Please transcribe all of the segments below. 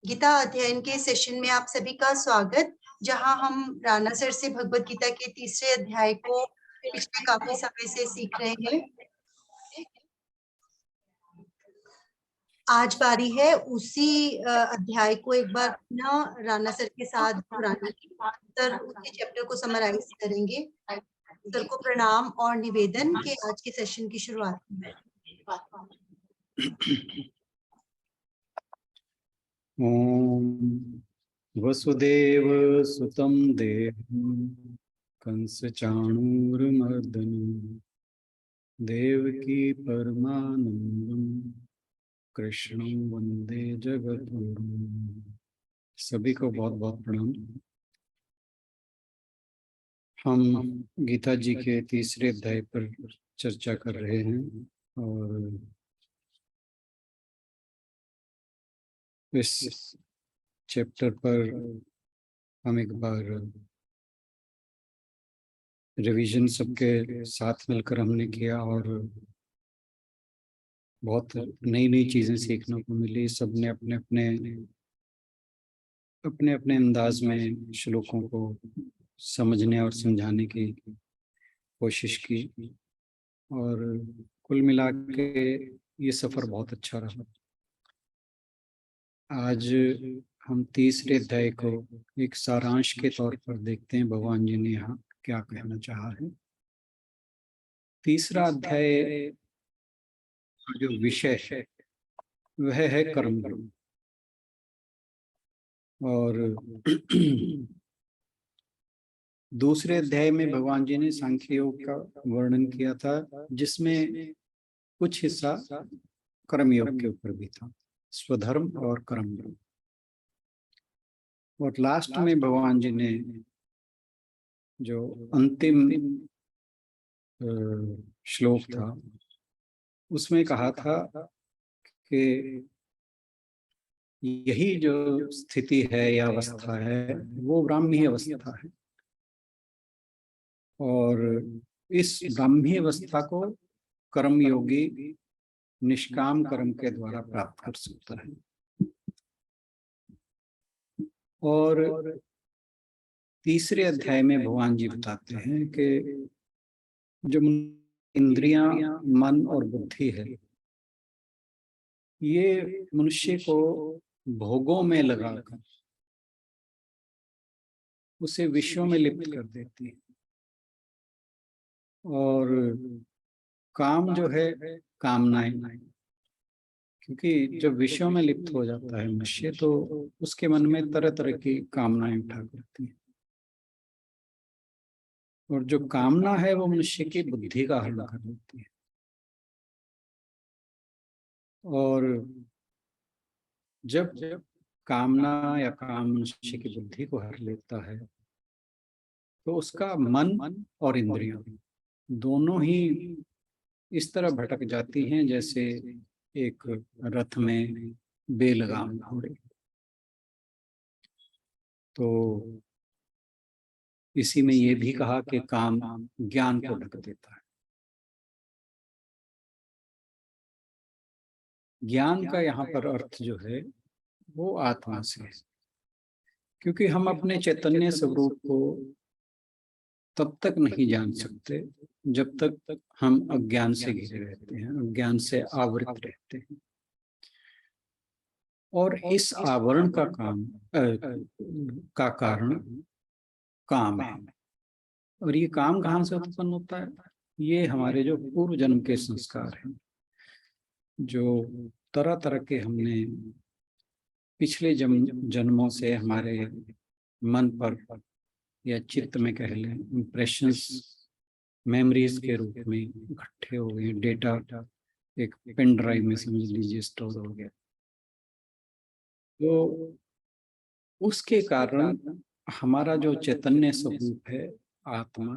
गीता अध्ययन के सेशन में आप सभी का स्वागत, जहां हम राणा सर से भगवत गीता के तीसरे अध्याय को पिछले काफी समय से सीख रहे हैं। आज बारी है उसी अध्याय को एक बार पुनः राणा सर के साथ दोहराने की। सर उसी चैप्टर को समराइज करेंगे। सर को प्रणाम और निवेदन के आज के सेशन की शुरुआत में। ओम वसुदेव सुतं देवं कंस चाणूरमर्दनं देवकी परमानंदं कृष्णं वंदे जगद्गुरुं। सभी को बहुत बहुत प्रणाम। हम गीता जी के तीसरे अध्याय पर चर्चा कर रहे हैं और इस चैप्टर पर हम एक बार रिवीजन सबके साथ मिलकर हमने किया और बहुत नई नई चीजें सीखने को मिली। सबने अपने अपने अंदाज में श्लोकों को समझने और समझाने की कोशिश की और कुल मिला के ये सफर बहुत अच्छा रहा। आज हम तीसरे अध्याय को एक सारांश के तौर पर देखते हैं भगवान जी ने यहाँ क्या कहना चाहा है। तीसरा अध्याय का जो विषय है वह है कर्म योग और दूसरे अध्याय में भगवान जी ने सांख्य योग का वर्णन किया था, जिसमें कुछ हिस्सा कर्म योग के ऊपर भी था, स्वधर्म और कर्म योग। और लास्ट में भगवान जी ने जो अंतिम श्लोक था उसमें कहा था कि यही जो स्थिति है या अवस्था है वो ब्राह्मी अवस्था है और इस ब्राह्मी अवस्था को कर्मयोगी निष्काम कर्म के द्वारा प्राप्त कर सकता है। और तीसरे अध्याय में भगवान जी बताते हैं कि जो इंद्रियां, मन और बुद्धि है, ये मनुष्य को भोगों में लगाकर उसे विषयों में लिप्त कर देती है और काम जो है कामनाएं, क्योंकि जब विषयों में लिप्त हो जाता है मनुष्य तो उसके मन में तरह तरह की कामनाएं उठा करती हैं और जो कामना है वो मनुष्य की बुद्धि का हरण कर लेती है। और जब कामना या काम मनुष्य की बुद्धि को हर लेता है तो उसका मन और इंद्रियां दोनों ही इस तरह भटक जाती हैं जैसे एक रथ में बेलगाम घोड़े। तो इसी में ये भी कहा कि काम ज्ञान को ढक देता है। ज्ञान का यहाँ पर अर्थ जो है वो आत्मा से है, क्योंकि हम अपने चैतन्य स्वरूप को तब तक नहीं जान सकते जब तक हम अज्ञान से घिरे रहते हैं, अज्ञान से आवृत रहते हैं। और इस आवरण का कारण काम है। और ये काम कहाँ से उत्पन्न होता है? ये हमारे जो पूर्व जन्म के संस्कार हैं, जो तरह तरह के हमने पिछले जन्मों से हमारे मन पर या चित्त में कह लें इम्प्रेशंस, मेमोरीज के रूप में इकट्ठे हो गए। डेटा एक पेन ड्राइव में समझ लीजिए स्टोर हो गया। तो उसके कारण हमारा जो चैतन्य स्वरूप है आत्मा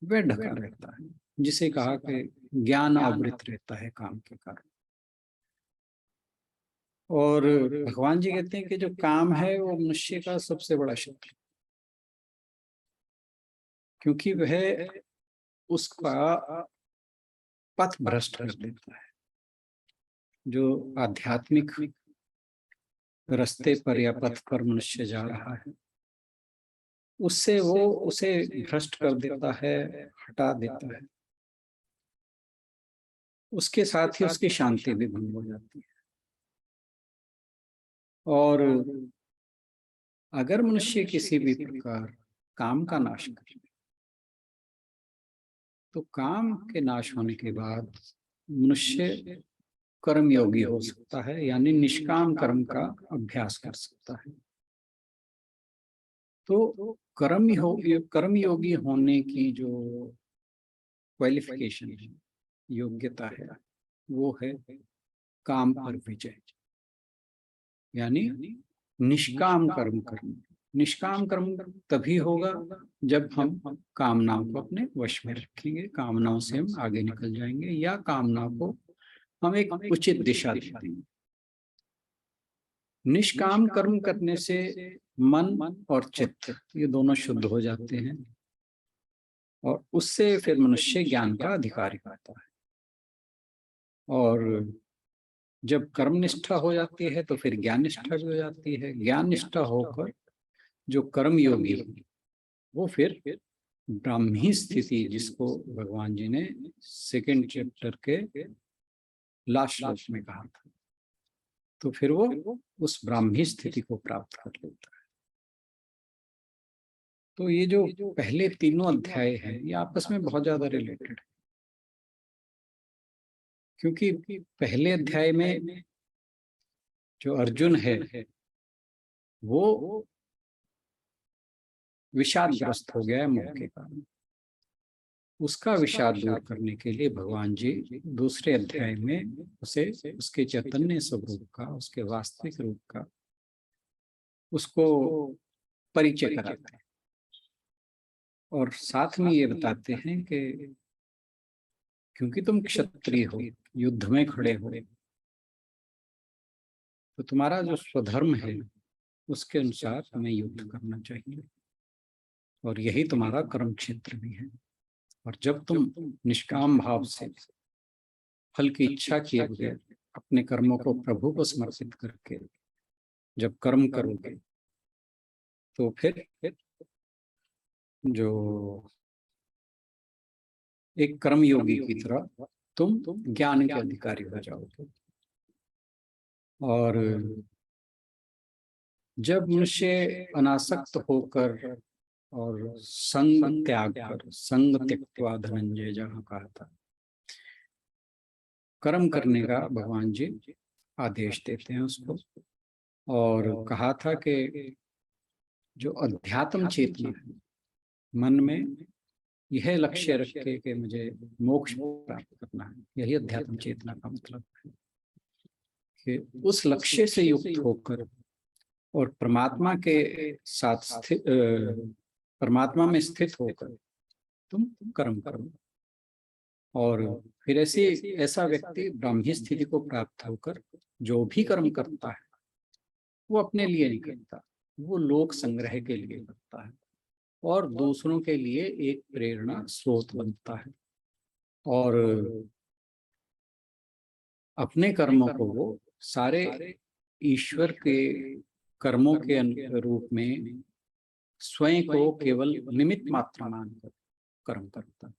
वह ढका रहता है, जिसे कहा कि ज्ञान आवृत रहता है काम के कारण। और भगवान जी कहते हैं कि जो काम है वो मनुष्य का सबसे बड़ा शत्रु, क्योंकि वह उसका पथ भ्रष्ट कर देता है। जो आध्यात्मिक रास्ते पर या पथ पर मनुष्य जा रहा है, उससे वो उसे भ्रष्ट कर देता है, हटा देता है, उसके साथ ही उसकी शांति भी भंग हो जाती है। और अगर मनुष्य किसी भी प्रकार काम का नाश करे, तो काम के नाश होने के बाद मनुष्य कर्म योगी हो सकता है, यानी निष्काम कर्म का अभ्यास कर सकता है। तो कर्म योगी होने की जो क्वालिफिकेशन है, योग्यता है, वो है काम पर विजय, यानी निष्काम कर्म करना। निष्काम कर्म तभी होगा जब हम कामनाओं को अपने वश में रखेंगे, कामनाओं से हम आगे निकल जाएंगे, या कामनाओं को हम एक उचित दिशा देंगे। निष्काम कर्म करने से मन और चित्त ये दोनों शुद्ध हो जाते हैं, और उससे फिर मनुष्य ज्ञान का अधिकारी पाता है। और जब कर्म निष्ठा हो जाती है तो फिर ज्ञान निष्ठा भी हो जाती है। ज्ञान निष्ठा होकर जो कर्म योगी वो फिर ब्राह्मी स्थिति, जिसको भगवान जी ने 2nd चैप्टर के लास्ट श्लोक में कहा था, तो फिर वो उस ब्राह्मी स्थिति को प्राप्त कर लेता है। तो ये जो पहले तीनों अध्याय हैं, ये आपस में बहुत ज्यादा रिलेटेड है, क्योंकि पहले अध्याय में जो अर्जुन है वो विषादग्रस्त हो गया है मोह के कारण। उसका विषाद दूर करने के लिए भगवान जी दूसरे अध्याय में उसे उसके चैतन्य स्वरूप का, उसके वास्तविक रूप का उसको परिचय कराते हैं, और साथ में ये बताते हैं कि क्योंकि तुम क्षत्रिय हो, युद्ध में खड़े हो, तो तुम्हारा जो स्वधर्म है उसके अनुसार तुम्हें युद्ध करना चाहिए, और यही तुम्हारा कर्म क्षेत्र भी है। और जब तुम निष्काम भाव से फल की इच्छा किए बगैर अपने कर्मों को प्रभु को समर्पित करके जब कर्म करोगे, तो फिर जो एक कर्म योगी की तरह तुम ज्ञान के अधिकारी हो जाओगे। और जब मनुष्य अनासक्त होकर और संग त्याग कर, संग त्यक्त्वा धनंजय जहाँ कहा था, कर्म करने का भगवान जी आदेश देते हैं उसको। और कहा था कि जो अध्यात्म चेतना है मन में, यह लक्ष्य रखे कि मुझे मोक्ष प्राप्त करना है, यही अध्यात्म चेतना का मतलब है कि उस लक्ष्य से युक्त होकर और परमात्मा के साथ स्थित, परमात्मा में स्थित होकर तुम कर्म करो। और फिर ऐसा व्यक्ति ब्राह्मी स्थिति को प्राप्त होकर जो भी कर्म करता है वो अपने लिए नहीं करता, वो लोक संग्रह के लिए करता है और दूसरों के लिए एक प्रेरणा स्रोत बनता है। और अपने कर्मों को वो सारे ईश्वर के कर्मों के रूप में स्वयं को केवल निमित्त मात्र मानकर कर्म करता है।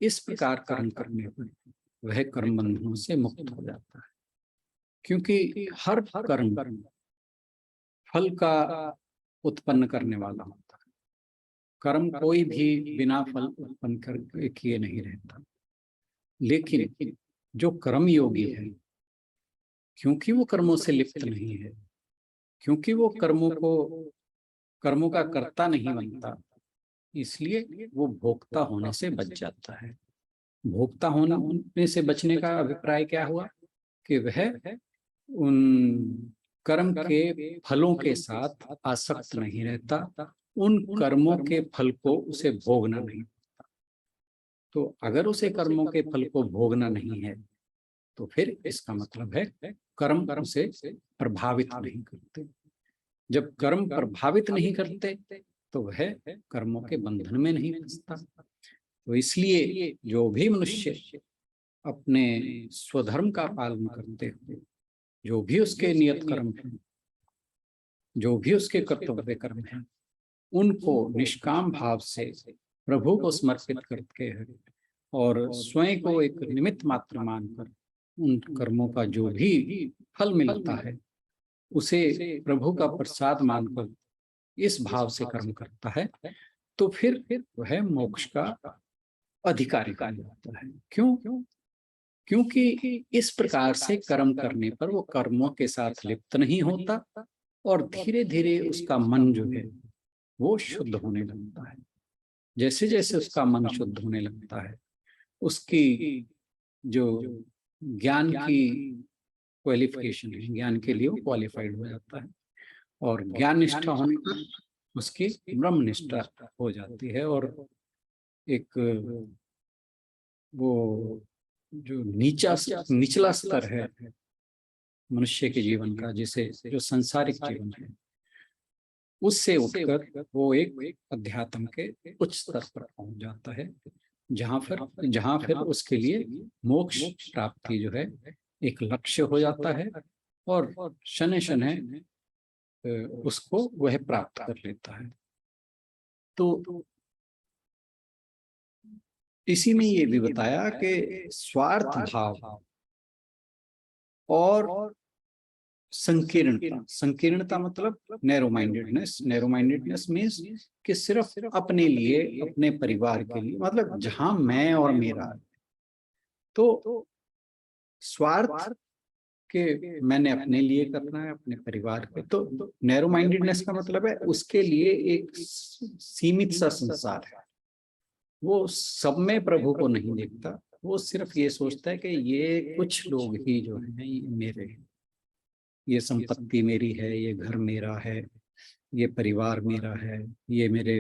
इस प्रकार कर्म करने पर वह कर्म बंधनों से मुक्त हो जाता है, क्योंकि हर कर्म फल का उत्पन्न करने वाला होता है। कर्म कोई भी बिना फल उत्पन्न कर किए नहीं रहता। लेकिन जो कर्म योगी है, क्योंकि वो कर्मों से लिप्त नहीं है, क्योंकि वो कर्मों का कर्ता नहीं बनता, इसलिए वो भोक्ता होने से बच जाता है। भोक्ता होने से बचने का अभिप्राय क्या हुआ कि वह उन कर्म के फलों के साथ आसक्त नहीं रहता, उन कर्मों के फल को उसे भोगना नहीं पड़ता। तो अगर उसे कर्मों के फल को भोगना नहीं है तो फिर इसका मतलब है कर्म उसे प्रभावित नहीं करते। जब कर्म प्रभावित नहीं करते तो वह कर्मों के बंधन में नहीं फंसता। तो इसलिए जो भी मनुष्य अपने स्वधर्म का पालन करते हुए जो भी उसके नियत कर्म हैं जो भी उसके कर्तव्य कर्म हैं उनको निष्काम भाव से प्रभु को समर्पित करके और स्वयं को एक निमित्त मात्र मानकर उन कर्मों का जो भी फल मिलता है उसे प्रभु का प्रसाद मानकर इस भाव से कर्म करता है, तो फिर वह मोक्ष का अधिकारी बन जाता है। क्यों? क्योंकि इस प्रकार से कर्म करने पर वो कर्मों के साथ लिप्त नहीं होता और धीरे धीरे उसका मन जो है वो शुद्ध होने लगता है। जैसे जैसे उसका मन शुद्ध होने लगता है, उसकी जो ज्ञान की क्वालिफिकेशन है, ज्ञान के लिए वो क्वालिफाइड हो जाता है और ज्ञान निष्ठा होने पर उसकी ब्रह्म निष्ठा हो जाती है। और एक वो जो निचला स्तर है मनुष्य के जीवन का, जिसे जो सांसारिक जीवन है, उससे उठकर वो एक अध्यात्म के उच्च स्तर पर पहुंच जाता है, जहां फिर उसके लिए मोक्ष प्राप्ति जो है एक लक्ष्य हो जाता है और शनै शनै उसको वह प्राप्त कर लेता है। तो इसी में ये भी बताया कि स्वार्थ भाव और संकीर्णता मतलब नैरो माइंडेडनेस मीन्स कि सिर्फ अपने लिए, अपने परिवार के लिए, मतलब जहां मैं और मेरा। तो स्वार्थ के मैंने अपने लिए करना है, अपने परिवार के, तो नैरो माइंडेडनेस का मतलब है उसके लिए एक सीमित सा संसार है, वो सब में प्रभु को नहीं देखता, वो सिर्फ ये सोचता है कि ये कुछ लोग ही जो हैं ये मेरे हैं, ये संपत्ति मेरी है, ये घर मेरा है, ये परिवार मेरा है, ये मेरे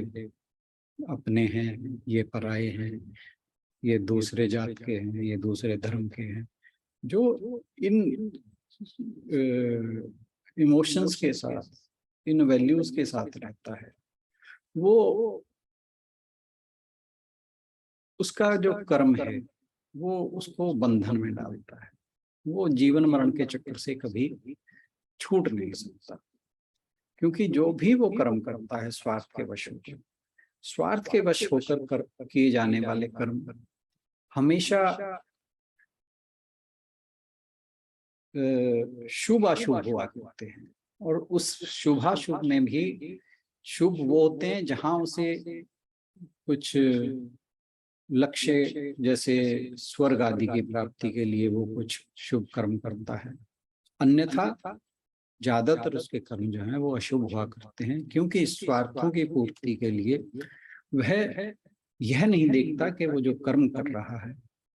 अपने हैं, ये पराये हैं, ये दूसरे जात के हैं, ये दूसरे धर्म के हैं। जो इन इमोशंस के साथ, इन वैल्यूज के साथ रहता है, वो उसका जो कर्म है वो उसको बंधन में डालता है, वो जीवन मरण के चक्कर से कभी छूट नहीं सकता। क्योंकि जो भी वो कर्म करता है स्वार्थ के वश होकर, स्वार्थ के वश होकर किए जाने वाले कर्म हमेशा शुभ अशुभ हुआ करते हैं, और उस शुभाशुभ में भी शुभ वो होते हैं जहां उसे कुछ लक्ष्य, जैसे स्वर्ग आदि की प्राप्ति के लिए वो कुछ शुभ कर्म करता है, अन्यथा ज्यादातर उसके कर्म जो हैं वो अशुभ हुआ करते हैं। क्योंकि स्वार्थों की पूर्ति के लिए वह यह नहीं देखता कि वो जो कर्म कर रहा है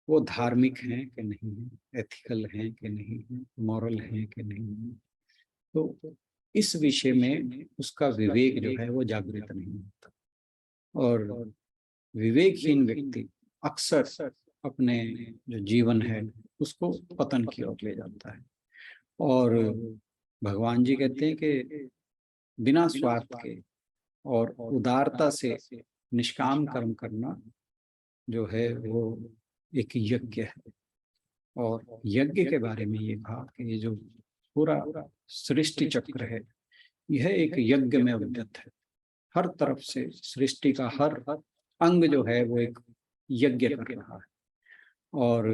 वो धार्मिक है कि नहीं है, एथिकल है कि नहीं है, मॉरल है कि नहीं है। तो इस विषय में उसका विवेक जो है वो जागृत नहीं होता, और विवेकहीन व्यक्ति अक्सर अपने जो जीवन है उसको पतन की ओर ले जाता है। और भगवान जी कहते हैं कि बिना स्वार्थ के और उदारता से निष्काम कर्म करना जो है वो एक यज्ञ है। और यज्ञ के बारे में ये कहा कि ये जो पूरा सृष्टि चक्र है यह एक यज्ञ में उद्यत है, हर तरफ से सृष्टि का हर अंग जो है वो एक यज्ञ कर रहा है। और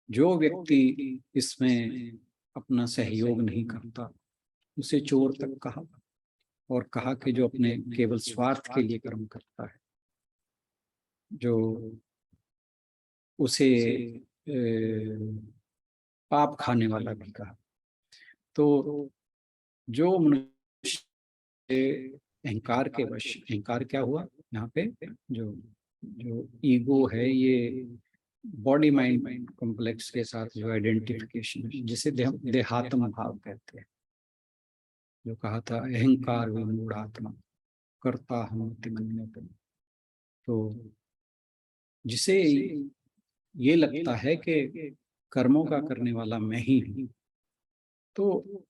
जो व्यक्ति इसमें अपना सहयोग नहीं करता उसे चोर तक कहा, और कहा कि जो अपने केवल स्वार्थ के लिए कर्म करता है, जो उसे पाप खाने वाला भी कहा। तो जो मनुष्य अहंकार के वश, अहंकार क्या हुआ यहाँ पे, जो जो ईगो है, ये बॉडी माइंड कॉम्प्लेक्स के साथ जो आइडेंटिफिकेशन है, जिसे देहात्म भाव कहते हैं, जो कहा था अहंकार विमूढ़ात्मा करता हम मन्यते। तो जिसे ये लगता है कि कर्मों का करने वाला मैं ही हूं, तो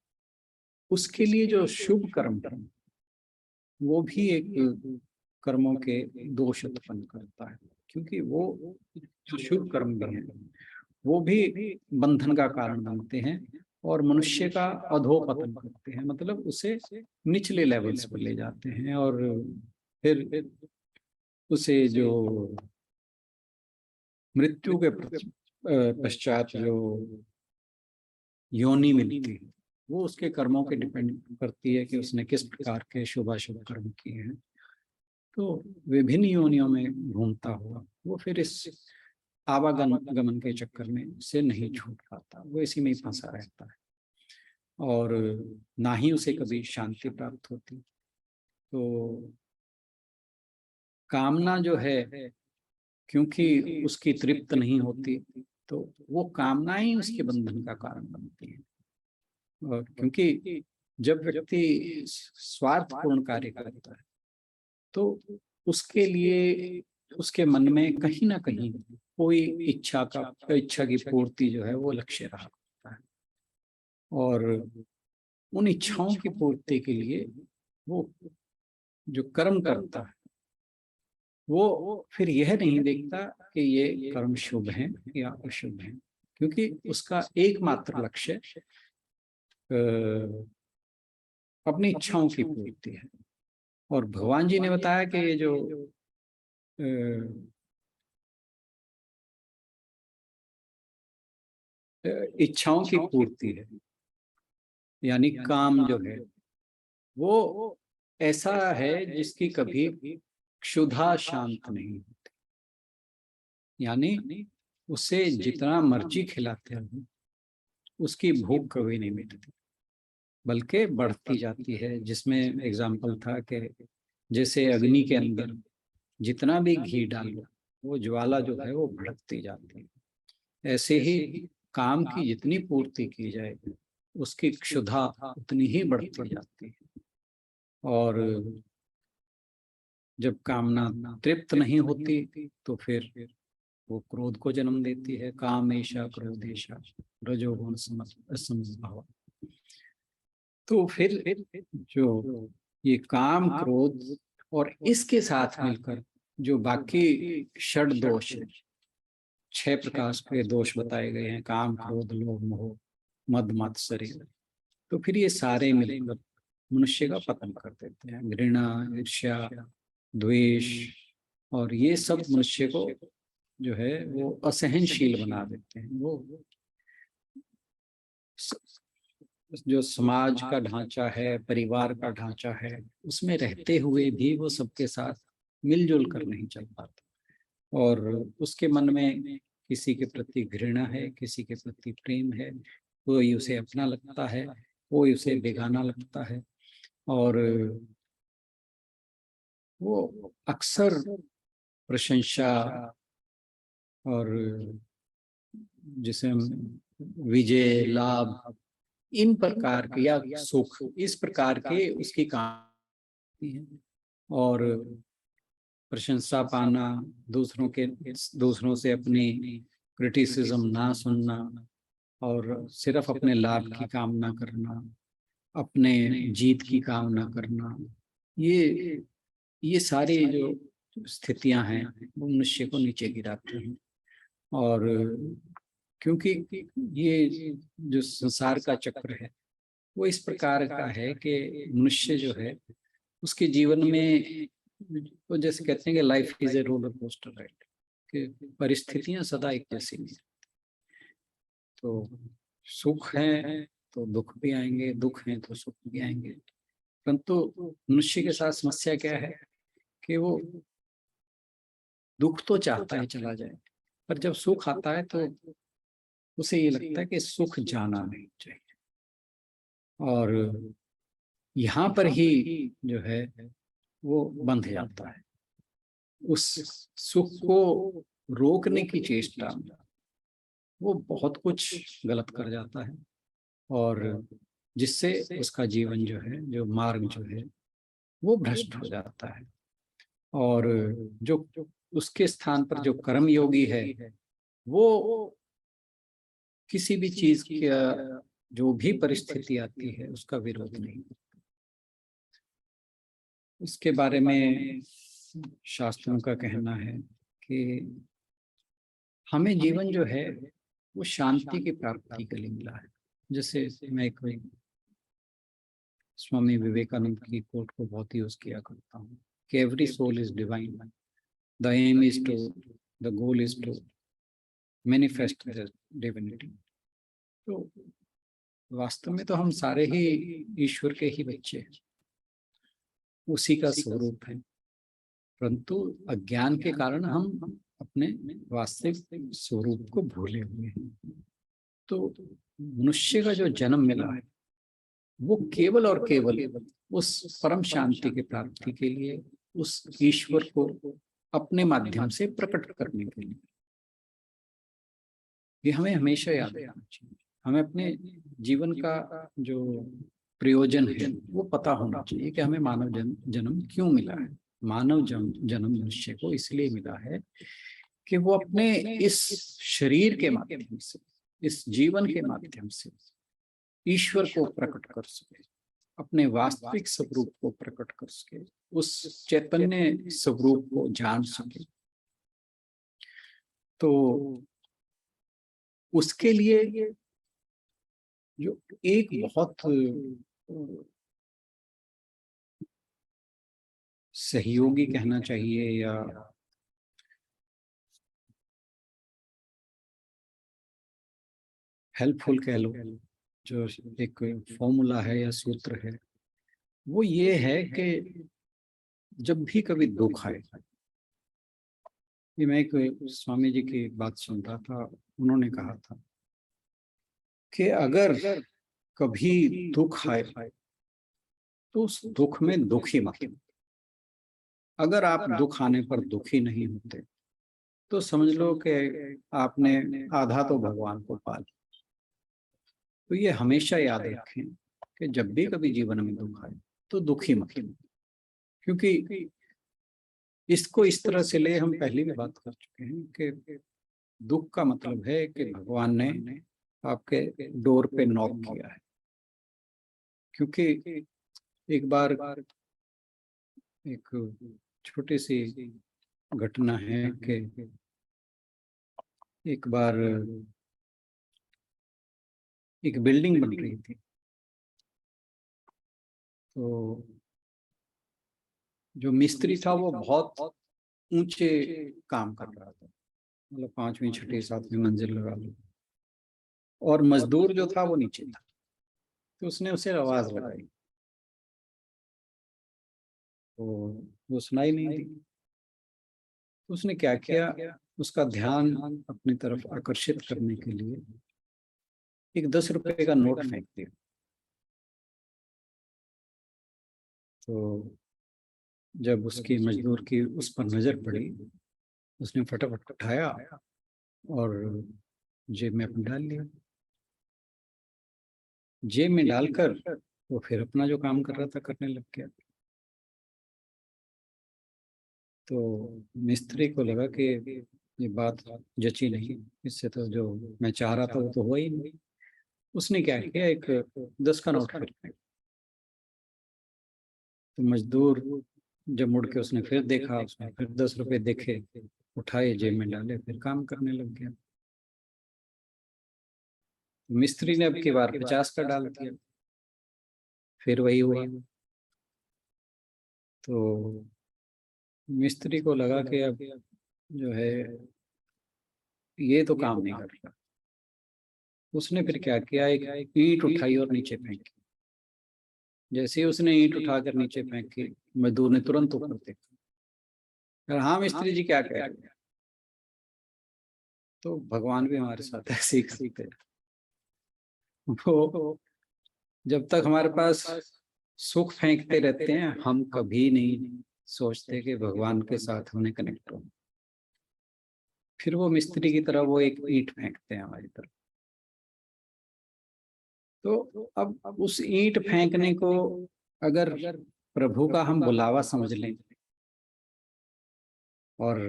उसके लिए जो शुभ कर्म वो भी एक कर्मों के दोष उत्पन्न करता है। क्योंकि वो जो शुभ कर्म भी हैं वो भी बंधन का कारण बनते हैं, और मनुष्य का अधोपतन करते हैं, मतलब उसे निचले लेवल्स पर ले जाते हैं। और फिर उसे जो मृत्यु के पश्चात जो योनि मिलती है वो उसके कर्मों के डिपेंड करती है कि उसने किस प्रकार के शुभाशुभ कर्म किए हैं। तो विभिन्न योनियों में घूमता हुआ वो फिर इस आवागमन के चक्कर में से नहीं छूट पाता, वो इसी में ही फंसा रहता है और ना ही उसे कभी शांति प्राप्त होती। तो कामना जो है, क्योंकि उसकी तृप्त नहीं होती, तो वो कामना ही उसके बंधन का कारण बनती है। और क्योंकि जब व्यक्ति स्वार्थपूर्ण कार्य करता है तो उसके लिए उसके मन में कहीं ना कहीं कोई इच्छा की पूर्ति जो है वो लक्ष्य रहा होता है। और उन इच्छाओं की पूर्ति के लिए वो जो कर्म करता है वो फिर यह नहीं देखता कि ये कर्म शुभ हैं या अशुभ हैं, क्योंकि उसका एकमात्र लक्ष्य अपनी इच्छाओं की पूर्ति है। और भगवान जी ने बताया कि ये जो इच्छाओं की पूर्ति है यानी काम जो है वो ऐसा है जिसकी कभी क्षुधा शांत नहीं होती। यानी उसे जितना मर्जी खिलाते हो उसकी भूख कभी नहीं मिटती, बल्कि बढ़ती जाती है। जिसमें एग्जाम्पल था कि जैसे अग्नि के अंदर जितना भी घी डालो वो ज्वाला जो है वो भड़कती जाती है, ऐसे ही काम की जितनी पूर्ति की जाए उसकी क्षुधा उतनी ही बढ़ती जाती है। और जब कामना तृप्त नहीं होती तो फिर वो क्रोध को जन्म देती है। काम ऐशा क्रोधेशा रजोगुण समभाव। तो फिर जो ये काम क्रोध और इसके साथ मिलकर जो बाकी षड दोष है, 6 प्रकार के दोष बताए गए हैं, काम क्रोध लोभ मोह मद मत्सर्य, तो फिर ये सारे मिलकर मनुष्य का पतन कर देते हैं। घृणा, ईर्ष्या, द्वेष और ये सब मनुष्य को जो है वो असहनशील बना देते हैं। वो जो समाज का ढांचा है, परिवार का ढांचा है, उसमें रहते हुए भी वो सबके साथ मिलजुल कर नहीं चल पाता और उसके मन में किसी के प्रति घृणा है, किसी के प्रति प्रेम है, कोई उसे अपना लगता है, कोई उसे बेगाना लगता है। और वो अक्सर प्रशंसा और जिसे हम विजय लाभ इन प्रकार के या सुख इस प्रकार के उसकी कामना है। और प्रशंसा पाना, दूसरों से अपनी क्रिटिसिज्म ना सुनना और सिर्फ अपने लाभ की कामना करना, अपने जीत की कामना करना, ये सारी जो स्थितियां हैं वो मनुष्य को नीचे गिराती हैं। और क्योंकि ये जो संसार का चक्र है वो इस प्रकार का है कि मनुष्य जो है उसके जीवन में तो जैसे कहते हैं कि life is a roller coaster ride, कि परिस्थितियां सदा एक जैसी नहीं। तो सुख है तो दुख भी आएंगे, दुख है तो सुख भी आएंगे। परंतु मनुष्य के साथ समस्या क्या है कि वो दुख तो चाहता है चला जाए, पर जब सुख आता है तो उसे ये लगता है कि सुख जाना नहीं चाहिए। और यहाँ पर ही जो है वो बंध जाता है। उस सुख को रोकने की चेष्टा में वो बहुत कुछ गलत कर जाता है और जिससे उसका जीवन जो है, जो मार्ग जो है वो भ्रष्ट हो जाता है। और जो उसके स्थान पर जो कर्म योगी है वो किसी भी चीज की जो भी परिस्थिति आती है उसका विरोध नहीं। उसके बारे में शास्त्रों का कहना है कि हमें जीवन जो है वो शांति की प्राप्ति के लिए मिला है। जैसे मैं एक स्वामी विवेकानंद की कोट को बहुत यूज किया करता हूँ कि every soul is divine, the aim is to, the goal is to manifest divinity. तो वास्तव में तो हम सारे ही ईश्वर के ही बच्चे हैं, उसी का स्वरूप है, परंतु अज्ञान के कारण हम अपने वास्तविक स्वरूप को भूले हुए हैं। तो मनुष्य का जो जन्म मिला है वो केवल और केवल उस परम शांति की प्राप्ति के लिए, उस ईश्वर को अपने माध्यम से प्रकट करने के लिए। ये हमें हमेशा याद रखना चाहिए। हमें अपने जीवन का जो प्रयोजन है वो पता होना चाहिए कि हमें मानव जन्म क्यों मिला है। मानव जन्म मनुष्य को इसलिए मिला है कि वो अपने इस शरीर के माध्यम से, इस जीवन के माध्यम से ईश्वर को प्रकट कर सके, अपने वास्तविक स्वरूप को प्रकट कर सके, उस चैतन्य स्वरूप को जान सके। तो उसके लिए जो एक बहुत सहयोगी कहना चाहिए या हेल्पफुल कह लो, जो एक फॉर्मूला है या सूत्र है, वो ये है कि जब भी कभी दुख आए, ये मैं एक स्वामी जी की बात सुन रहा था, उन्होंने कहा था कि अगर कभी दुख आए तो उस दुख में दुखी मत। अगर आप दुख आने पर दुखी नहीं होते तो समझ लो कि आपने आधा तो भगवान को पा लिया। तो ये हमेशा याद रखें कि जब भी कभी जीवन में दुख आए तो दुखी मत, क्योंकि इसको इस तरह से ले, हम पहले भी बात कर चुके हैं कि दुख का मतलब है कि भगवान ने आपके डोर पे नॉक किया है। क्योंकि एक बार एक छोटी सी घटना है कि एक बार एक बिल्डिंग बन रही थी, तो जो मिस्त्री था वो बहुत ऊंचे काम कर रहा था, मतलब 5वीं 6ठी 7वीं मंजिल लगा लो, और मजदूर जो था वो नीचे था। तो उसने उसे आवाज लगाई, तो वो सुनाई नहीं दी। तो उसने क्या किया, उसका ध्यान अपनी तरफ आकर्षित करने के लिए एक 10 रुपए का नोट फेंक दिया। तो जब उसकी मजदूर की उस पर नजर पड़ी, उसने फटाफट उठाया और जेब में अपने डाल लिया। जेब में डालकर वो फिर अपना जो काम कर रहा था करने लग गया। तो मिस्त्री को लगा कि ये बात जची नहीं, इससे तो जो मैं चाह रहा था वो तो हुआ ही नहीं। उसने क्या किया, एक 10 का नोट फिर फेंका। तो मजदूर जब मुड़ के उसने फिर देखा, उसने फिर 10 रुपए देखे, उठाए, जेब में डाले, फिर काम करने लग गया। मिस्त्री ने अब की बार 50 का डाल दिया, फिर वही हुआ। तो मिस्त्री को लगा कि अब जो है ये तो काम नहीं कर रहा। उसने फिर क्या किया, एक ईंट उठाई और नीचे फेंकी। जैसे ही उसने ईंट उठाकर नीचे फेंकी, मजदूर ने तुरंत ऊपर देखा, हाँ मिस्त्री जी क्या कह रहे हैं। तो भगवान भी हमारे साथ ऐसे ही करते हैं। वो जब तक हमारे पास सुख फेंकते रहते हैं, हम कभी नहीं सोचते कि भगवान के साथ हमने कनेक्ट हो। फिर वो मिस्त्री की तरह वो एक ईंट फेंकते हैं हमारी तरफ। तो अब उस ईंट फेंकने को अगर प्रभु का हम बुलावा समझ लें और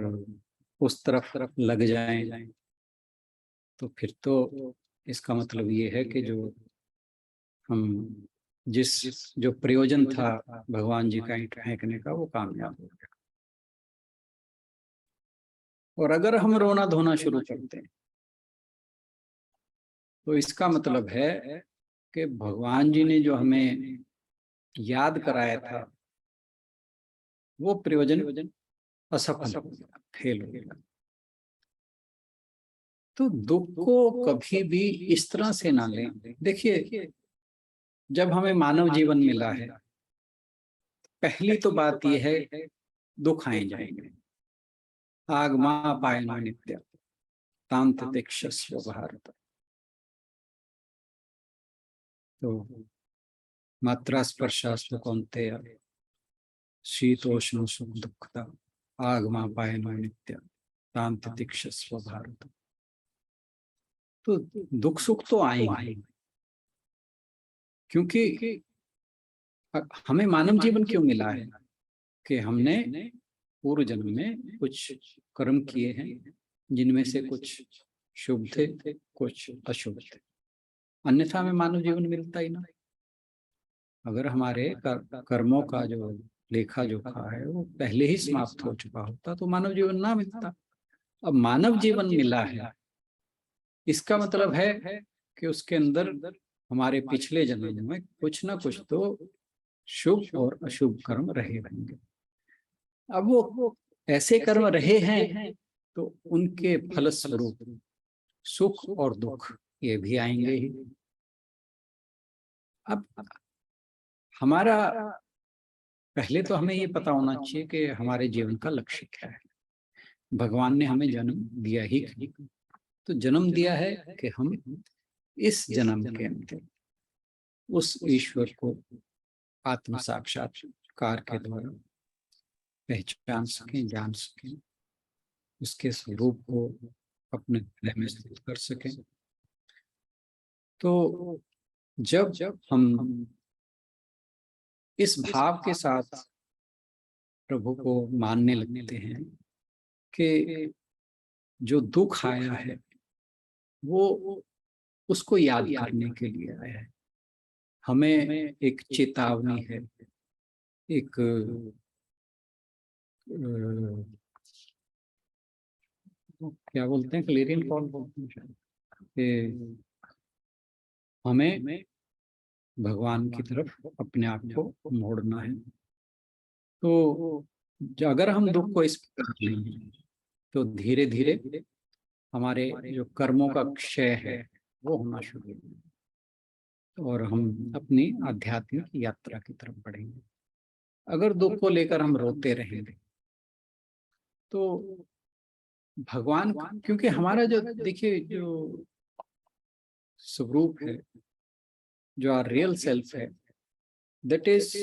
उस तरफ लग जाएं, तो फिर तो इसका मतलब ये है कि जो हम जो प्रयोजन था भगवान जी का ईंट फेंकने का, वो कामयाब हो गया। और अगर हम रोना धोना शुरू करते हैं तो इसका मतलब है कि भगवान जी ने जो हमें याद कराया था वो प्रयोजन असफल हो गया, फेल हो गया। तो दुख को कभी भी इस तरह से ना लें। देखिए, जब हमें मानव जीवन मिला है, पहली तो बात यह है दुख आए जाएंगे। आगमा पायनो नित्य तांत तिक्षस्व भारत। तो मात्रा स्पर्शास्व कौन्तेय शीतोष्ण सुख दुखता आगमा पायनो नित्य तांत तिक्षस्व भारत। तो दुख सुख तो आएंगे, क्योंकि हमें मानव जीवन क्यों मिला है कि हमने पूर्व जन्म में कुछ कर्म किए हैं, जिनमें से कुछ शुभ थे, कुछ अशुभ थे, अन्यथा हमें मानव जीवन मिलता ही ना। अगर हमारे कर्मों का जो लेखा जोखा है वो पहले ही समाप्त हो चुका होता तो मानव जीवन ना मिलता। अब मानव जीवन मिला है, इसका मतलब है कि उसके अंदर हमारे पिछले जन्म में कुछ ना कुछ तो शुभ और अशुभ कर्म रहे होंगे। अब वो ऐसे कर्म रहे हैं तो उनके फलस्वरूप सुख और दुख ये भी आएंगे ही। अब हमारा पहले तो हमें ये पता होना चाहिए कि हमारे जीवन का लक्ष्य क्या है। भगवान ने हमें जन्म दिया ही, तो जन्म दिया है कि हम इस जन्म के अंदर उस ईश्वर को आत्म साक्षात्कार के द्वारा पहचान सकें, जान सकें, उसके स्वरूप को अपने हृदय में स्थित कर सकें। तो जब हम इस भाव के साथ प्रभु को मानने लगते हैं कि जो दुख आया है वो उसको याद करने के लिए आया है, हमें एक चेतावनी है, एक क्या बोलते हैं, क्लेरियन कॉल बोलते हैं कि हमें भगवान की तरफ अपने आप को मोड़ना है। तो अगर हम दुख को इस प्रकार लेंगे तो धीरे धीरे हमारे जो कर्मों का क्षय है वो होना शुरू होगा और हम अपनी आध्यात्मिक यात्रा की तरफ बढ़ेंगे। अगर दुख को लेकर हम रोते रहेंगे तो भगवान, क्योंकि हमारा जो देखिए जो स्वरूप है, जो आर रियल सेल्फ है, दैट इज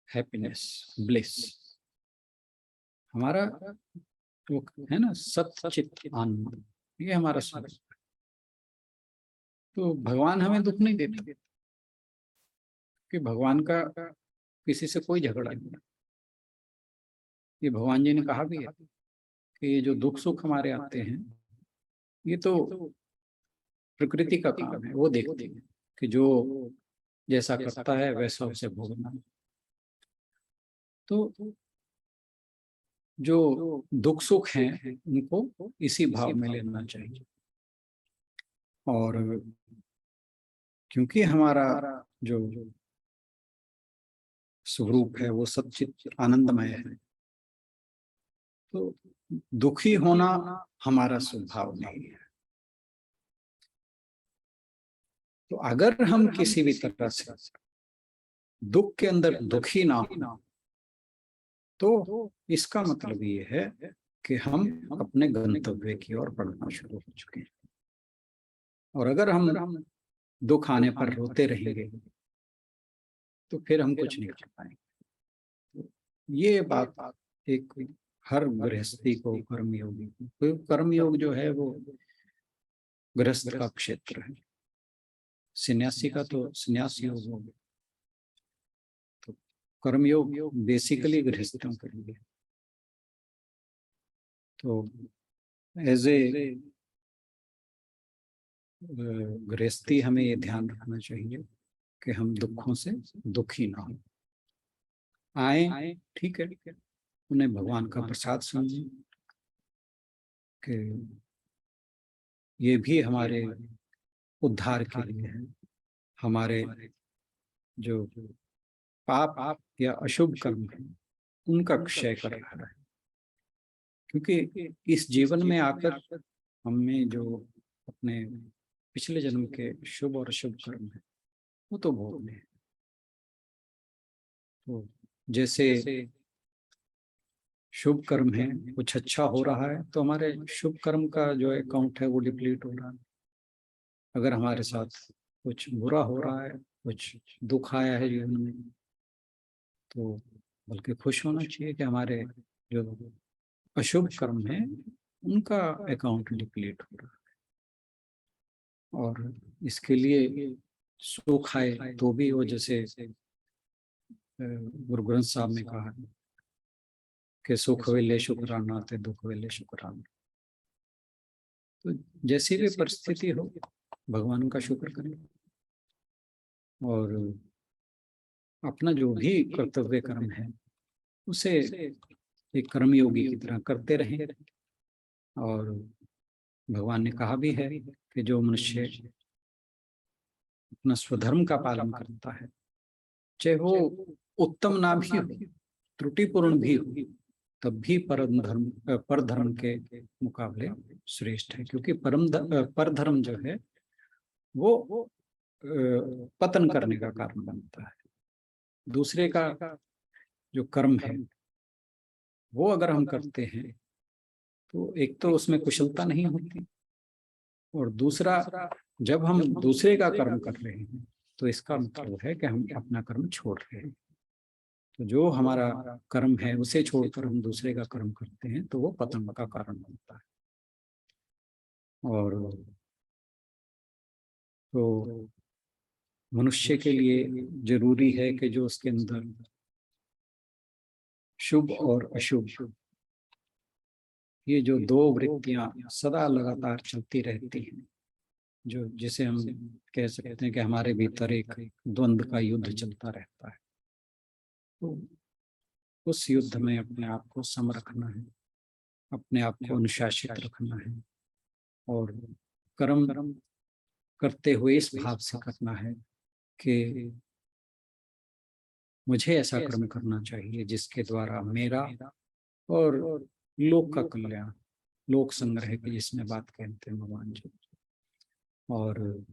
हैप्पीनेस, ब्लिस। हमारा वो है ना सच्चित आनंद, ये हमारा स्वरूप है। तो भगवान हमें दुख नहीं देते कि भगवान का किसी से कोई झगड़ा नहीं। ये भगवान जी ने कहा भी है कि ये जो दुख सुख हमारे आते हैं ये तो प्रकृति का काम है, वो देखते हैं कि जो जैसा करता है वैसा उसे भोगना। तो जो दुख सुख हैं उनको इसी भाव में लेना चाहिए। और क्योंकि हमारा जो स्वरूप है वो सच्चित आनंदमय है, तो दुखी होना हमारा स्वभाव नहीं है। तो अगर हम किसी भी तरह से दुख के अंदर दुखी ना हो तो इसका मतलब ये है कि हम अपने गंतव्य की ओर बढ़ना शुरू हो चुके हैं। और अगर हम दुख आने पर रोते रहेंगे तो फिर हम कुछ नहीं कर पाएंगे। ये बात एक हर गृहस्थी को, कर्मयोगी को, कर्मयोग जो है वो गृहस्थ का क्षेत्र है, सन्यासी का तो सन्यास योग हो गया। तो कर्मयोग बेसिकली गृहस्थियों के लिए। तो एज ए गृहस्थी हमें ये ध्यान रखना चाहिए कि हम दुखों से दुखी ना हो। आए ठीक है, उन्हें भगवान का प्रसाद समझें कि ये भी हमारे उद्धार के लिए है, हमारे जो पाप या अशुभ कर्म है उनका क्षय कर रहा है। क्योंकि इस जीवन में आकर हमें जो अपने पिछले जन्म के शुभ और अशुभ कर्म है वो तो भोगने हैं। तो जैसे शुभ कर्म है, कुछ अच्छा हो रहा है तो हमारे शुभ कर्म का जो अकाउंट है वो डिप्लीट हो रहा है। अगर हमारे साथ कुछ बुरा हो रहा है, कुछ दुख आया है जीवन में, तो बल्कि खुश होना चाहिए कि हमारे जो अशुभ कर्म है उनका अकाउंट डिप्लीट हो रहा है। और इसके लिए सुख आए तो भी वो, जैसे गुरु ग्रंथ साहब ने कहा है कि सुख वेले शुक्राना ते दुख वेले शुक्राना। तो जैसी भी परिस्थिति हो भगवान का शुक्र करें और अपना जो भी कर्तव्य कर्म है उसे एक कर्मयोगी की तरह करते रहें। और भगवान ने कहा भी है कि जो मनुष्य अपना स्वधर्म का पालन करता है, चाहे वो उत्तम ना भी हो, त्रुटिपूर्ण भी हो, तब भी पर धर्म के मुकाबले श्रेष्ठ है। क्योंकि पर धर्म जो है वो पतन करने का कारण बनता है। दूसरे का जो कर्म है वो अगर हम करते हैं तो एक तो उसमें कुशलता नहीं होती, और दूसरा जब हम दूसरे का कर्म कर रहे हैं तो इसका मतलब है कि हम अपना कर्म छोड़ रहे हैं। तो जो हमारा कर्म है उसे छोड़कर हम दूसरे का कर्म करते हैं तो वो पतन का कारण बनता है। और तो मनुष्य के लिए जरूरी है कि जो उसके अंदर शुभ और अशुभ ये जो दो वृत्तियां सदा लगातार चलती रहती हैं, जो जिसे हम कह सकते हैं कि हमारे भीतर एक द्वंद्व का युद्ध चलता रहता है, तो उस युद्ध में अपने आप को सम रखना है, अपने आप को अनुशासित रखना है और कर्म करते हुए इस भाव से करना है कि मुझे ऐसा कर्म करना चाहिए जिसके द्वारा मेरा और लोक का कल्याण, लोक संग्रह की जिसमें बात कहते हैं भगवान जी। और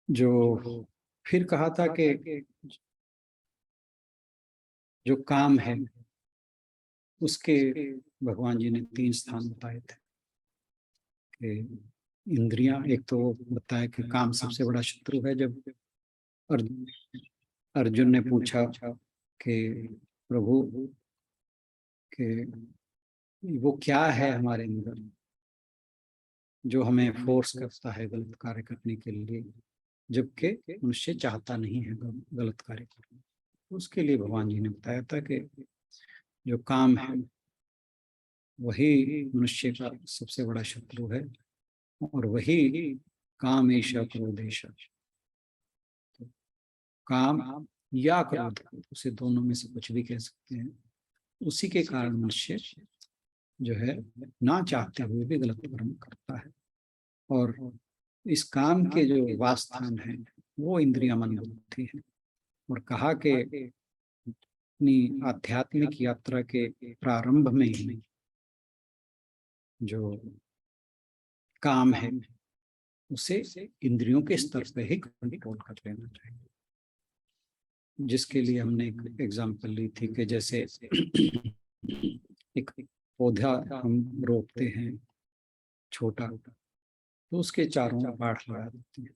जो फिर कहा था कि जो काम है उसके भगवान जी ने 3 स्थान बताए थे कि इंद्रियां, एक तो बताया कि काम सबसे बड़ा शत्रु है। जब अर्जुन ने पूछा कि प्रभु कि वो क्या है हमारे अंदर जो हमें फोर्स करता है गलत कार्य करने के लिए, जबकि मनुष्य चाहता नहीं है गलत कार्य करना। उसके लिए भगवान जी ने बताया था कि जो काम है वही मनुष्य का सबसे बड़ा शत्रु है, और वही काम ऐशा क्रोधेशा, तो काम या क्रोध, उसे दोनों में से कुछ भी कह सकते हैं, उसी के कारण मनुष्य जो है ना चाहते हुए भी गलत कर्म करता है। और इस काम के जो वासस्थान है वो इंद्रिया मन बुद्धि है। और कहा कि अपनी आध्यात्मिक यात्रा के प्रारंभ में ही जो काम है उसे इंद्रियों के स्तर पे ही कंट्रोल कर लेना चाहिए। जिसके लिए हमने एक एग्जांपल ली थी कि जैसे एक पौधा हम रोपते हैं छोटा, तो उसके चारों बाढ़ लगा देते हैं,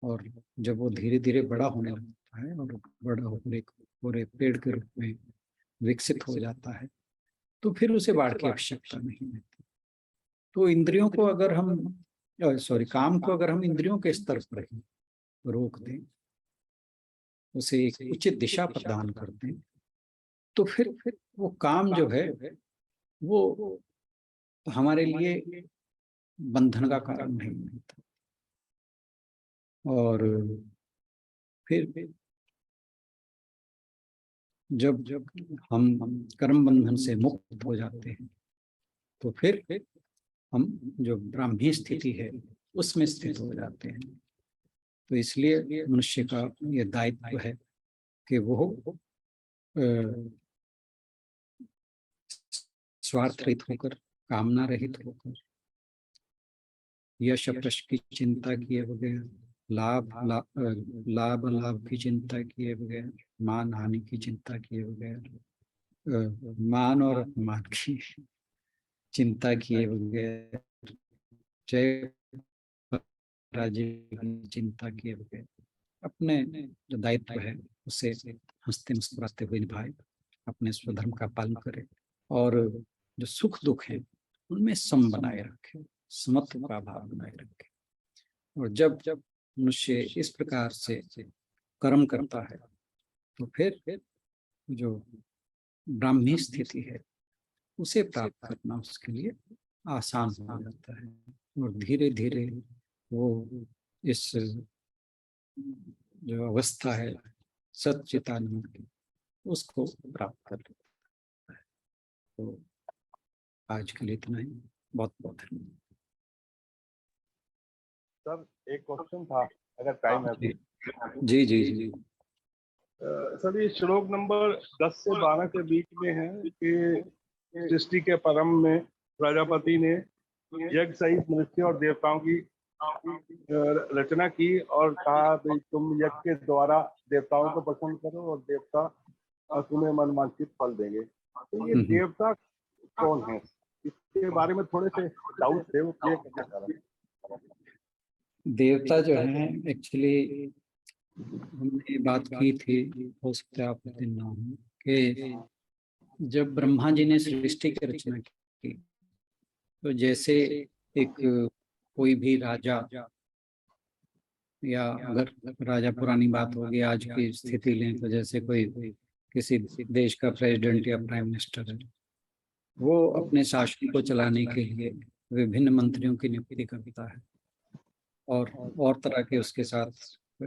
और जब वो धीरे धीरे बड़ा होने लगता है और बड़ा होकर एक पूरे पेड़ के रूप में विकसित हो जाता है, तो फिर उसे बाढ़ की आवश्यकता नहीं होती। तो इंद्रियों को अगर हम काम को अगर हम इंद्रियों के स्तर पर ही रोक दें, उसे एक उचित दिशा प्रदान कर दें, तो फिर वो काम जो है वो हमारे लिए बंधन का कारण नहीं बनता। और फिर जब हम कर्म बंधन से मुक्त हो जाते हैं तो फिर हम जो ब्राह्मी स्थिति है उसमें स्थित हो जाते हैं। तो इसलिए मनुष्य का ये दायित्व है कि वो स्वार्थ रहित होकर, कामना रहित होकर, यश यश की चिंता किए बगैर, लाभ लाभ की चिंता किए बगैर, मान हानि की चिंता किए बगैर, मान और अपमान की चिंता किए बगैर, जय पराजय की चिंता किए बगैर अपने जो दायित्व है उसे हंसते मुस्कुराते हुए निभाए, अपने स्वधर्म का पालन करे और जो सुख दुख है उनमें सम बनाए रखे, समत्व का भाव बनाए रखे। और जब जब मनुष्य इस प्रकार से कर्म करता है तो फिर जो ब्राह्मी स्थिति है उसे प्राप्त करना उसके लिए आसान हो जाता है और धीरे धीरे वो इस जो अवस्था है सच्चिदानंद की उसको प्राप्त कर लेता है। तो आज के लिए इतना ही, बहुत बहुत धन्यवाद। सर एक क्वेश्चन था, अगर टाइम है तो। जी जी जी। सर ये श्लोक नंबर 10 से 12 के बीच में है कि सृष्टि के प्रारंभ में प्रजापति ने यज्ञ सहित मनुष्य और देवताओं की रचना की और कहा भाई तुम यज्ञ के द्वारा देवताओं को प्रसन्न करो और देवता तुम्हें मनवांछित फल देंगे। तो ये देवता कौन है, इसके बारे में थोड़े से डाउट थे, वो क्लियर करना चाह रहा था। देवता जो है एक्चुअली हमने बात की थी, हो सकता है आप दिन ना हो, कि जब ब्रह्मा जी ने सृष्टि की रचना की तो जैसे एक कोई भी राजा, या अगर राजा पुरानी बात होगी आज की स्थिति लें तो जैसे कोई किसी देश का प्रेसिडेंट या प्राइम मिनिस्टर है, वो अपने शासन को चलाने के लिए विभिन्न मंत्रियों की नियुक्ति करता है और तरह के उसके साथ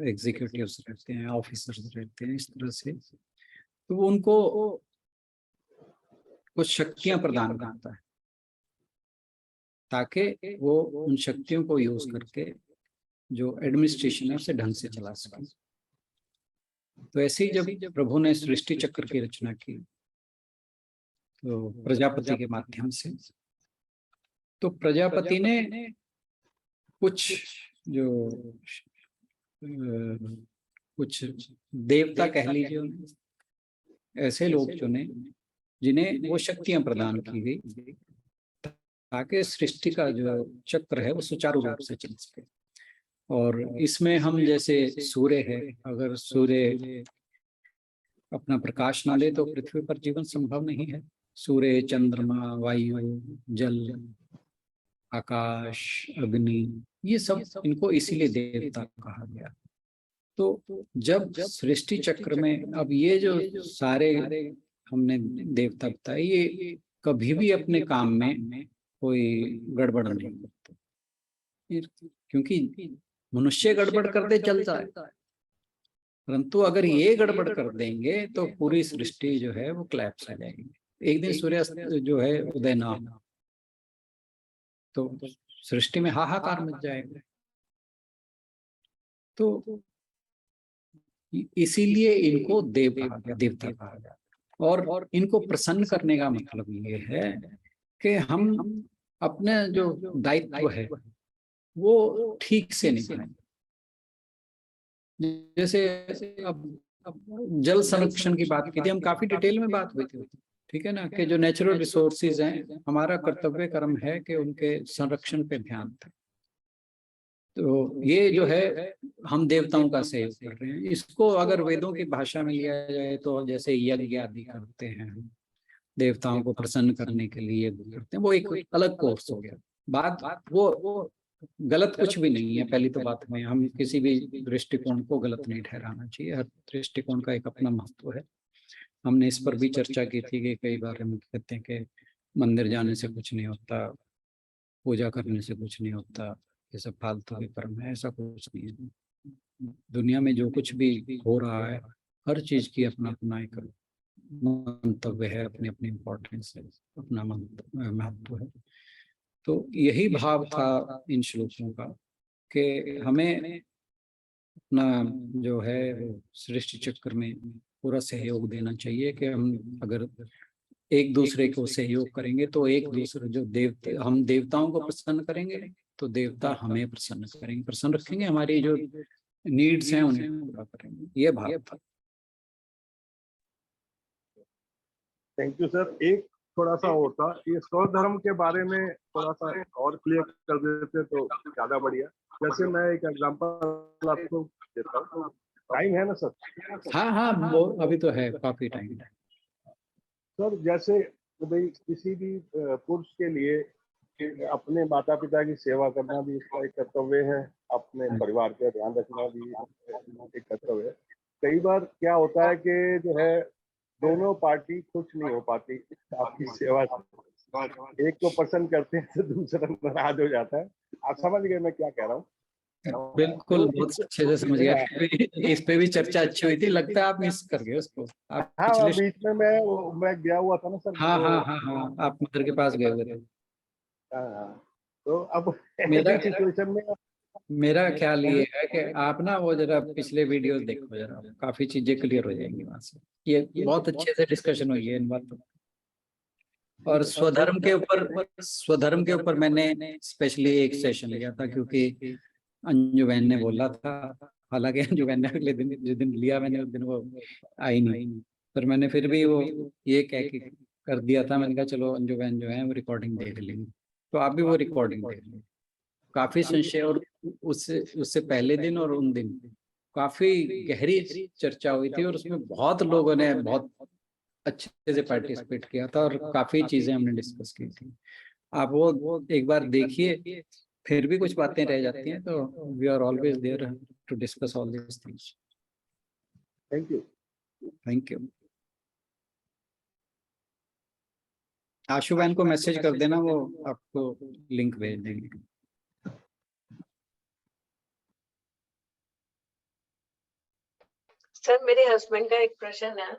एग्जीक्यूटिव्स रहते हैं, ऑफिसर्स रहते हैं, इस तरह से तो वो उनको कुछ शक्तियां प्रदान करता है ताकि वो उन शक्तियों को यूज करके जो एडमिनिस्ट्रेशन है उसे ढंग से चला सके। तो ऐसे ही जब प्रभु ने सृष्टि चक्र की रचना की तो प्रजापति के माध्यम से, तो प्रजापति ने कुछ जो कुछ देवता कह लीजिए, ऐसे लोग चुने जिन्हें वो शक्तियां प्रदान की गई ताकि सृष्टि का जो चक्र है वो सुचारू रूप से चल सके। और इसमें हम जैसे सूर्य है, अगर सूर्य अपना प्रकाश ना ले तो पृथ्वी पर जीवन संभव नहीं है। सूर्य, चंद्रमा, वायु, जल, आकाश, अग्नि, ये सब इनको इसीलिए देवता कहा गया। तो जब सृष्टि चक्र में अब ये जो सारे हमने देवता बताए, ये कभी भी अपने काम में कोई गड़बड़ नहीं करते, क्योंकि मनुष्य गड़बड़ करते चलता है, परंतु अगर ये गड़बड़ कर देंगे तो पूरी सृष्टि जो है वो क्लैप्स आ जाएगी। एक दिन सूर्यास्त जो है उदय ना हो तो सृष्टि में हाहाकार मच जाएगा। तो इसीलिए इनको देव कहा गया, देवता कहा गया। और इनको प्रसन्न करने का मतलब ये है कि हम अपने जो दायित्व है वो ठीक से निभाएं। जैसे अब जल संरक्षण की बात की थी, हम काफी डिटेल में बात हुई थी, ठीक है ना, कि जो नेचुरल रिसोर्सेज हैं हमारा कर्तव्य कर्म है कि उनके संरक्षण पे ध्यान दें। तो ये जो है हम देवताओं का सहयोग कर रहे हैं। इसको अगर वेदों की भाषा में लिया जाए तो जैसे यज्ञ आदि करते हैं हम देवताओं को प्रसन्न करने के लिए करते हैं, वो एक अलग कोर्स हो गया। बात वो गलत कुछ भी नहीं है। पहली तो बात में हम किसी भी दृष्टिकोण को गलत नहीं ठहराना चाहिए, हर दृष्टिकोण का एक अपना महत्व है। हमने इस पर भी चर्चा की थी कि कई बार हम कहते हैं कि मंदिर जाने से कुछ नहीं होता, पूजा करने से कुछ नहीं होता, ये सब फालतू के कर्म है। ऐसा कुछ नहीं है। दुनिया में जो कुछ भी हो रहा है हर चीज की अपना अपना एक मंतव्य है, अपनी अपनी इम्पोर्टेंस है, अपना महत्व है। तो यही भाव था इन श्लोकों का कि हमें अपना जो है वो सृष्टि चक्र में पूरा सहयोग देना चाहिए कि हम अगर एक दूसरे को सहयोग करेंगे तो एक दूसरे जो हम देवताओं को प्रसन्न करेंगे तो देवता हमें प्रसन्न रखेंगे, हमारी जो नीड्स हैं उन्हें पूरा करेंगे। ये भाव था। Thank you sir. एक थोड़ा सा होता ये स्वधर्म के बारे में थोड़ा सा और क्लियर कर देते तो ज्यादा बढ़िया। जैसे मैं एक एग्जांपल आपको देता हूँ, टाइम है ना सर? हाँ हाँ, वो अभी तो है, काफी टाइम है सर। जैसे भाई किसी भी पुरुष के लिए अपने माता पिता की सेवा करना भी इसका एक कर्तव्य है, अपने परिवार का ध्यान रखना भी एक कर्तव्य है। कई बार क्या होता है कि जो है दोनों पार्टी खुश नहीं हो पाती आपकी सेवा से। एक को पसंद करते हैं तो दूसरा नाराज हो जाता है। आप समझ गए मैं क्या कह रहा हूँ? बिल्कुल, बहुत अच्छे से समझ गया। इस पे भी चर्चा अच्छी हुई थी, लगता है आप मिस कर गए उसको। आप हाँ, बीच में मैं गया हुआ था ना सर। हाँ हाँ हाँ हाँ, आप मदर के पास गए हुए थे। हाँ, तो अब मेरा सिचुएशन में मेरा ख्याल ये है कि आप ना वो जरा पिछले वीडियोस देखो, जरा काफी चीजें क्लियर हो जाएंगी वहां से। ये बहुत अच्छे से डिस्कशन हुई है इन बातों। और स्वधर्म के ऊपर मैंने स्पेशली एक सेशन लिया था क्योंकि अंजू बहन ने बोला था। हालांकि अंजू बहन ने अगले दिन जिस दिन लिया मैंने उस दिन वो आई नहीं, पर मैंने फिर भी वो ये कह के कर दिया था। मैंने कहा चलो अंजू बहन जो है वो रिकॉर्डिंग देख लेंगे, तो आप भी वो रिकॉर्डिंग देख लें। काफी संशय, और उससे उससे पहले दिन और उन दिन काफी गहरी चर्चा हुई थी और उसमें बहुत लोगों ने बहुत अच्छे से पार्टिसिपेट किया था और काफी चीजें हमने डिस्कस की थी। आप वो एक बार देखिए, फिर भी कुछ बातें रह जाती हैं तो we are always there to discuss all these things. Thank you. Thank you. Ashu बहन को मैसेज कर देना, वो आपको लिंक भेज देंगे। सर मेरे हस्बैंड का एक प्रश्न है।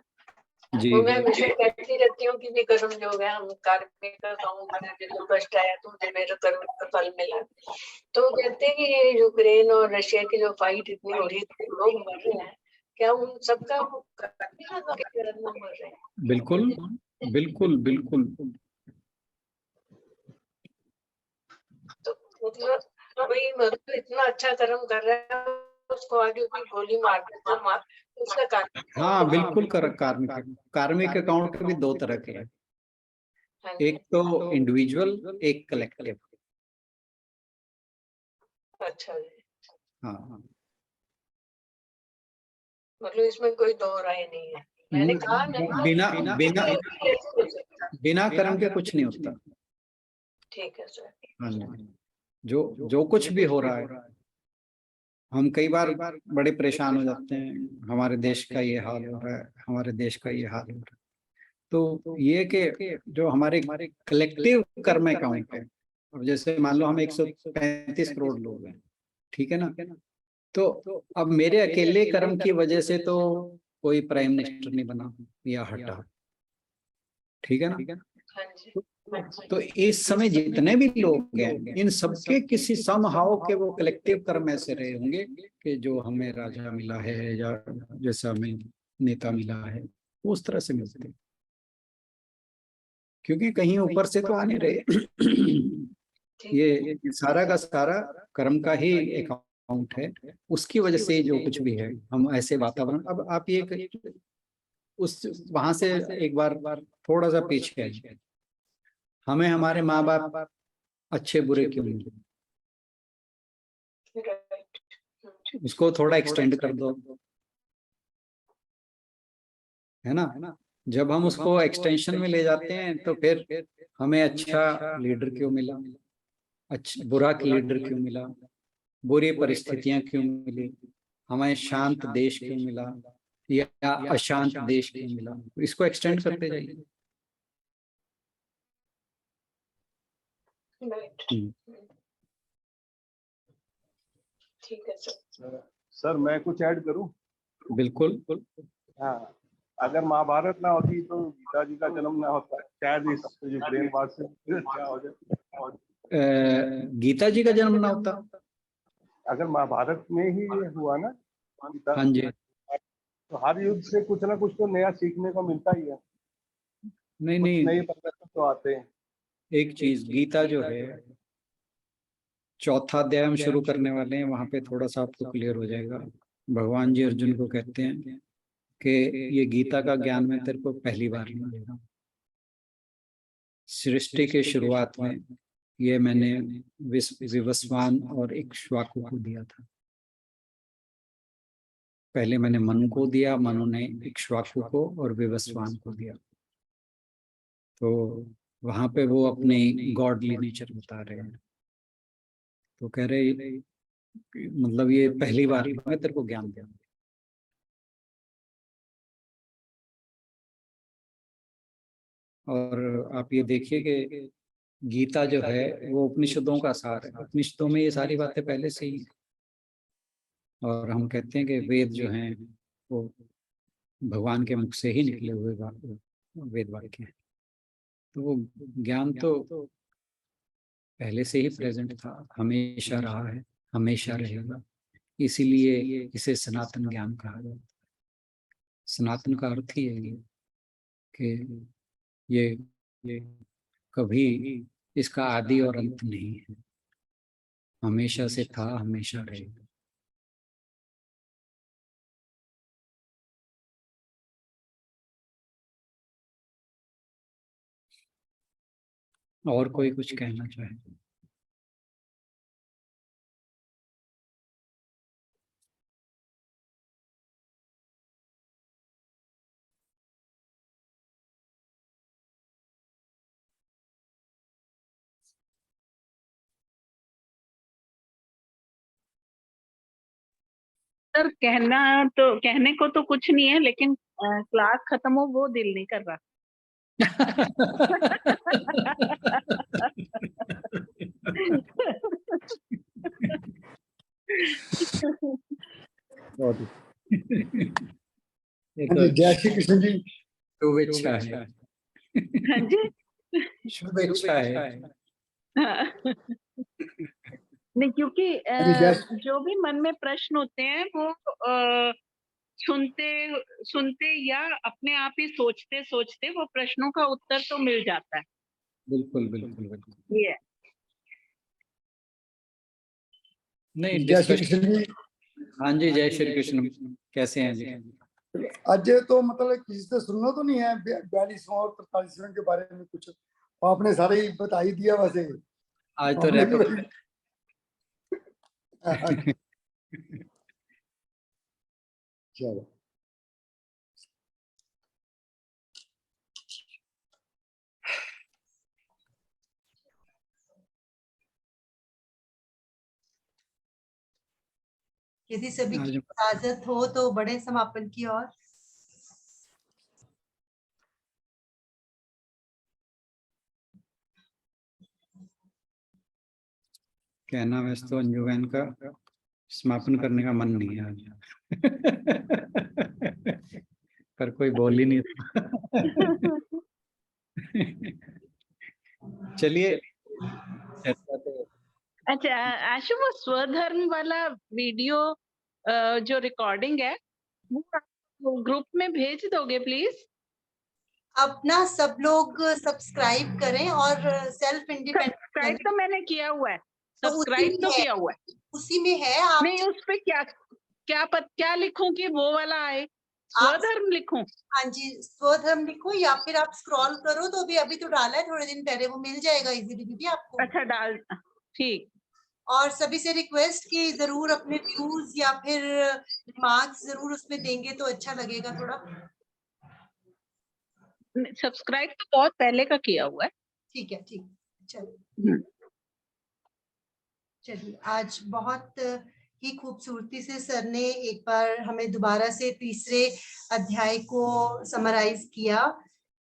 जी, वो मैं हमेशा कहती रहती हूँ कि भी कर्म जो है हम कर्म में करता हूँ, मैंने जो कष्ट आया तो मुझे मेरे कर्म का फल मिला। तो वो कहते हैं कि ये यूक्रेन और रशिया की जो फाइट इतनी हो रही है, लोग मर रहे हैं, क्या उन सबका वो कर्म मर रहे हैं? बिल्कुल बिल्कुल बिल्कुल। तो मतलब कोई मतलब इतना अच्छा कर्म कर रहा है, उसको आगे कोई गोली मार देता मार उसका कारण। हाँ बिल्कुल, कार्मिक अकाउंट भी दो तरह के हैं, एक तो इंडिविजुअल, एक कलेक्टिव। अच्छा जी, हाँ, मतलब इसमें कोई दो राय नहीं है। मैंने कहा बिना बिना बिना कर्म के कुछ नहीं होता। ठीक है सर। हाँ जी, जो जो कुछ भी हो रहा है, हम कई बार बड़े परेशान हो जाते हैं, हमारे देश का ये हाल हो रहा है, हमारे देश का ये हाल हो रहा है। तो ये कि जो हमारे कलेक्टिव कर्म अकाउंट है, अब जैसे मान लो हम 135 करोड़ लोग हैं, ठीक है ना, तो अब मेरे अकेले कर्म की वजह से तो कोई प्राइम मिनिस्टर नहीं बना या हटा, ठीक है ना। हाँ जी, तो इस समय जितने भी लोग हैं, इन सबके किसी समहाव के वो कलेक्टिव कर्म ऐसे रहे होंगे कि जो हमें राजा मिला है या जैसा हमें नेता मिला है उस तरह से मिलते, क्योंकि कहीं ऊपर से तो आ नहीं रहे। ये सारा का सारा कर्म का ही अकाउंट है, उसकी वजह से जो कुछ भी है हम ऐसे वातावरण। अब आप ये उस वहां से एक बार थोड़ा सा पीछे आइए, हमें हमारे माँ बाप अच्छे बुरे क्यों मिले, उसको थोड़ा एक्सटेंड कर दो, है ना। जब हम उसको एक्सटेंशन में ले जाते हैं तो फिर हमें अच्छा लीडर क्यों मिला, अच्छा बुरा लीडर क्यों मिला, बुरी परिस्थितियां क्यों मिली, हमें शांत देश क्यों मिला या अशांत देश क्यों मिला, इसको एक्सटेंड करते जाइए। ठीक है सर। सर मैं कुछ ऐड करूं? बिल्कुल। हाँ, अगर महाभारत ना होती तो गीता जी का जन्म ना होता, शायद इस यूक्रेन वार से क्या हो जाए। गीता जी का जन्म ना होता? अगर महाभारत में ही ये हुआ ना, हाँ जी। तो हर युद्ध से कुछ ना कुछ तो नया सीखने को मिलता ही है, नहीं कुछ नहीं, नए परिवर्तन तो आते हैं। एक चीज, गीता जो है चौथा अध्याय हम शुरू करने वाले हैं, वहां पे थोड़ा सा आपको क्लियर हो जाएगा। भगवान जी अर्जुन को कहते हैं कि ये गीता का ज्ञान मैं तेरे को पहली बार मिलेगा। सृष्टि के शुरुआत में ये मैंने विवस्वान और इक्ष्वाकु को दिया था। पहले मैंने मनु को दिया, मनु ने इक्ष्वाकु को और विवस्वान को दिया। तो वहां पे वो अपने गॉडली नेचर बता रहे हैं। तो कह रहे मतलब ये पहली बार मैं तेरे को ज्ञान दिया। और आप ये देखिए कि गीता जो है वो उपनिषदों का सार है। उपनिषदों में ये सारी बातें पहले से ही, और हम कहते हैं कि वेद जो हैं वो भगवान के मुख से ही निकले हुए वेद वाक्य हैं। तो वो ज्ञान तो पहले से ही प्रेजेंट था, हमेशा रहा है, हमेशा रहेगा। इसीलिए इसे सनातन ज्ञान कहा जाता है। सनातन का अर्थ ही है कि ये कभी इसका आदि और अंत नहीं है, हमेशा से था, हमेशा रहेगा। और कोई कुछ कहना चाहे? सर कहने को तो कुछ नहीं है, लेकिन क्लास खत्म हो वो दिल नहीं कर रहा। जय श्री कृष्ण जी। शुभेच्छा है। हाँ जी, शुभेच्छा है। नहीं, क्योंकि जो भी मन में प्रश्न होते हैं वो सुनते या अपने आप ही सोचते सोचते वो प्रश्नों का उत्तर तो मिल जाता है। बिल्कुल बिल्कुल बिल्कुल। ये नहीं, जय श्री कृष्ण जी। हाँ जी, जय श्री कृष्ण। कैसे हैं जी? आज तो मतलब किसी से सुनना तो नहीं है 42वां और 43वां के बारे में कुछ, आपने सारे ही बता ही दिया वैसे। आज तो रैप चलो यदि सभी की इजाजत हो तो बड़े समापन की ओर। कहना वैसे तो अंजू बहन का समापन करने का मन नहीं है आज। पर कोई बोल ही नहीं चलिए। अच्छा आशु, वो स्वधर्म वाला वीडियो जो रिकॉर्डिंग है वो ग्रुप में भेज दोगे प्लीज? अपना सब लोग सब्सक्राइब करें और सेल्फ इंडिपेंडेंट। सब्सक्राइब तो मैंने किया हुआ है, तो सब्सक्राइब तो किया हुआ है, उसी में है। आप नहीं उस पे क्या लिखूं कि वो वाला आए? स्वधर्म लिखूं? हाँ जी, स्वधर्म लिखो, या फिर आप स्क्रॉल करो तो अभी तो डाला है थोड़े दिन पहले, वो मिल जाएगा इजीली दीदी आपको। अच्छा डाल, ठीक। और सभी से रिक्वेस्ट कि जरूर अपने व्यूज या फिर मार्क्स जरूर उसमें देंगे तो अच्छा लगेगा थोड़ा। सब्सक्राइब तो बहुत पहले का किया हुआ है। ठीक है, ठीक। चलिए, आज बहुत ही खूबसूरती से सर ने एक बार हमें दोबारा से तीसरे अध्याय को समराइज किया,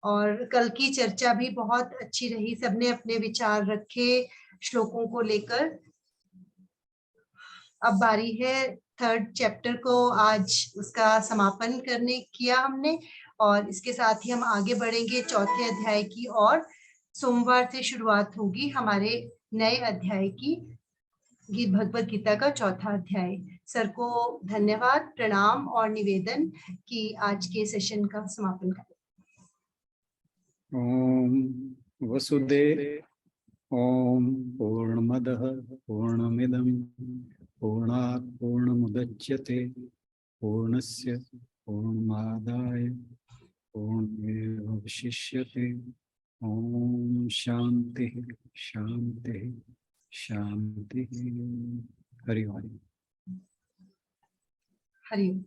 और कल की चर्चा भी बहुत अच्छी रही। सबने अपने विचार रखे श्लोकों को लेकर। अब बारी है थर्ड चैप्टर को आज उसका समापन करने किया हमने, और इसके साथ ही हम आगे बढ़ेंगे चौथे अध्याय की और। सोमवार से शुरुआत होगी हमारे नए अध्याय की भगवद गीता का चौथा अध्याय। सर को धन्यवाद, प्रणाम और निवेदन कि आज के सेशन का समापन करें। ओम वसुदेव ओम पूर्णमदः पूर्णमिदं पूर्णात् पूर्णमुदच्यते पूर्णस्य पूर्णमादाय पूर्णमेवावशिष्यते। ओम शांति शांति शांति। हरि ओम। हरि ओम।